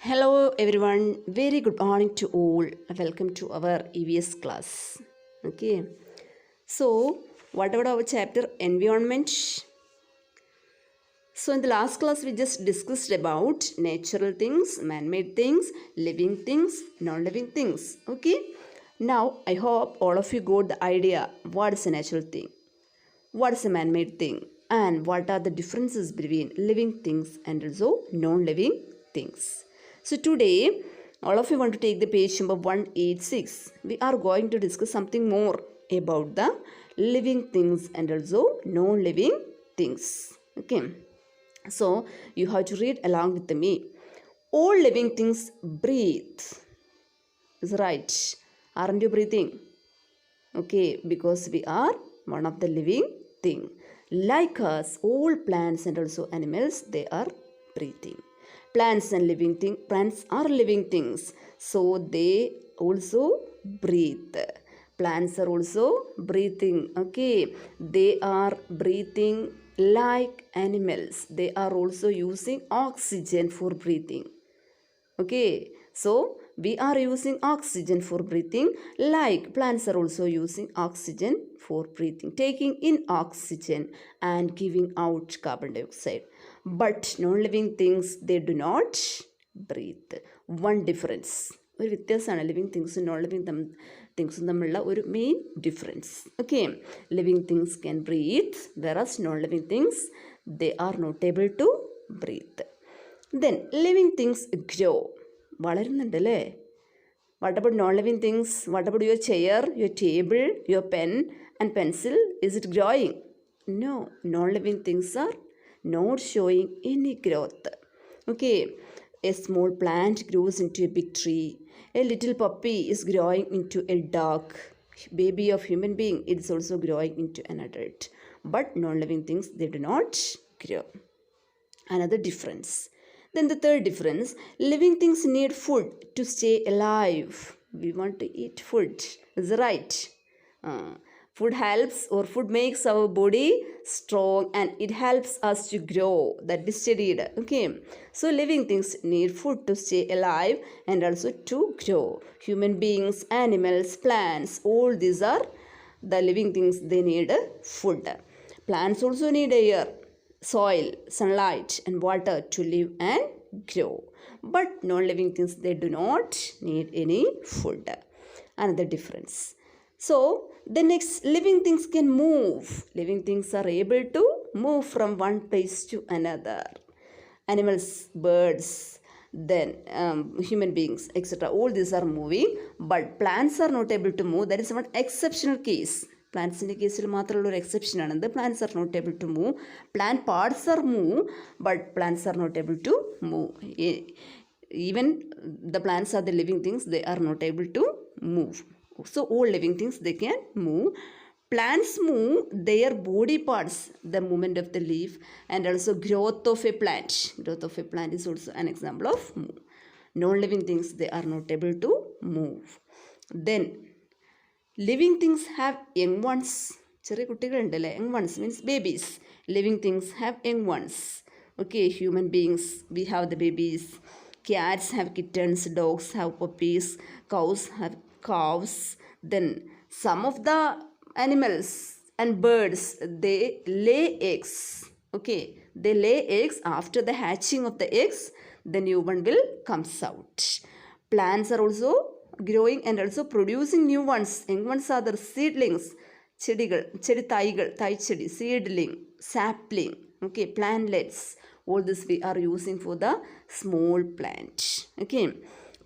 Hello everyone, very good morning to all. Welcome to our EVS class. Okay, so what about our chapter environment? So in the last class we just discussed about natural things, man-made things, living things, non-living things. Okay, now I hope all of you got the idea what is a natural thing, what is a man-made thing, and what are the differences between living things and also non-living things. So today, all of you want to take the page number 186. We are going to discuss something more about the living things and also non-living things. Okay. So you have to read along with me. All living things breathe. Is right. Aren't you breathing? Okay, because we are one of the living thing. Like us, all plants and also animals, they are breathing. Plants are living things, so they also breathe. Plants are also breathing. Okay, they are breathing like animals. They are also using oxygen for breathing. Okay, so we are using oxygen for breathing, like plants are also using oxygen for breathing, taking in oxygen and giving out carbon dioxide. But non-living things, they do not breathe. One difference. ഒരു വ്യത്യാസമാണ് living തിങ്സും non living തിങ്സും തമ്മിലുള്ള ഒരു main difference. Okay, living things can breathe, whereas non living things they are not able to breathe. Then living things grow, വളരുന്നുണ്ട് അല്ലേ. What about non living things? What about your chair, your table, your pen and pencil? Is it growing? No, non living things are not showing any growth. Okay, a small plant grows into a big tree. A little puppy is growing into a dog. Baby of human being, it is also growing into an adult. But non-living things, they do not grow. Another difference. Then the third difference, living things need food to stay alive. We want to eat food. Is that right? Food helps, or food makes our body strong, and it helps us to grow. That we studied. Okay, so living things need food to stay alive and also to grow. Human beings, animals, plants, all these are the living things. They need food. Plants also need air, soil, sunlight and water to live and grow. But non-living things, they do not need any food. Another difference. So the next, living things can move. Living things are able to move from one place to another. Animals, birds, then human beings, etc. All these are moving, but plants are not able to move. That is one exceptional case. പ്ലാന്റ്സിൻ്റെ കേസിൽ മാത്രമുള്ള ഒരു എക്സെപ്ഷനാണിത്. Plants are not able to move. Plant parts are move, but plants are not able to move. Even the plants are the living things, they are not able to move. So all living things, they can move. Plants move their body parts, the movement of the leaf, and also growth of a plant. Growth of a plant is also an example of move. Non-living things, they are not able to move. Then living things have young ones. ചെറിയ കുട്ടികളുണ്ടല്ലേ, young ones means babies. Living things have young ones. Okay, human beings, we have the babies. Cats have kittens, dogs have puppies, cows have calves. Then some of the animals and birds, they lay eggs. Okay, they lay eggs. After the hatching of the eggs, the new one will comes out. Plants are also growing and also producing new ones. Young ones are the seedlings. ചെടികൾ, ചെടി തൈകൾ, തൈച്ചെടി, seedling, sapling. Okay, plantlets. All this we are using for the small plant. Okay,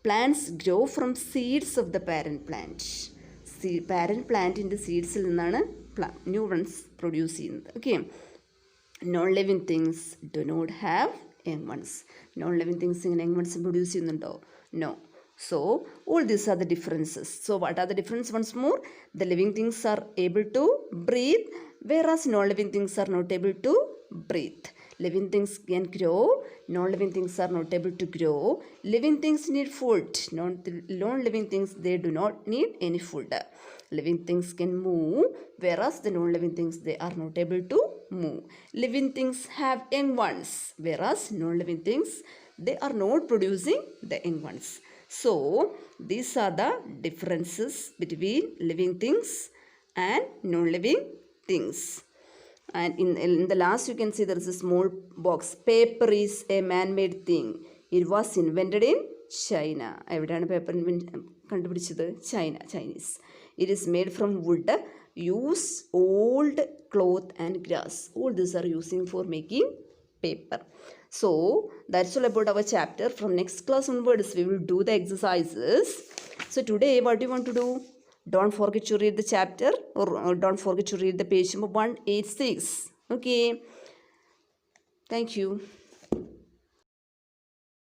plants grow from seeds of the parent plant. Parent പ്ലാന്റിൻ്റെ സീഡ്സിൽ നിന്നാണ് new ones produce ചെയ്യുന്നത്. Okay, non living things do not have young ones. Non living things ഇങ്ങനെ young ones produce ചെയ്യുന്നുണ്ടോ? No. So all these are the differences. So what are the differences? Once more, the living things are able to breathe, whereas non-living things are not able to breathe. Living things can grow, non-living things are not able to grow. Living things need food, non-living things, they do not need any food. Living things can move, whereas the non-living things, they are not able to move. Living things have young ones, whereas non-living things, they are not producing the young ones. So these are the differences between living things and non-living things. And in the last you can see there is a small box. Paper is a man-made thing. It was invented in China. എവിടെയാണ് paper കണ്ടുപിടിച്ചത്? Chinese. It is made from wood, use old cloth and grass. All these are using for making paper. So that's all about our chapter. From next class onwards we will do the exercises. So today what do you want to do? Don't forget to read the chapter, or don't forget to read the page number 186. Okay, thank you.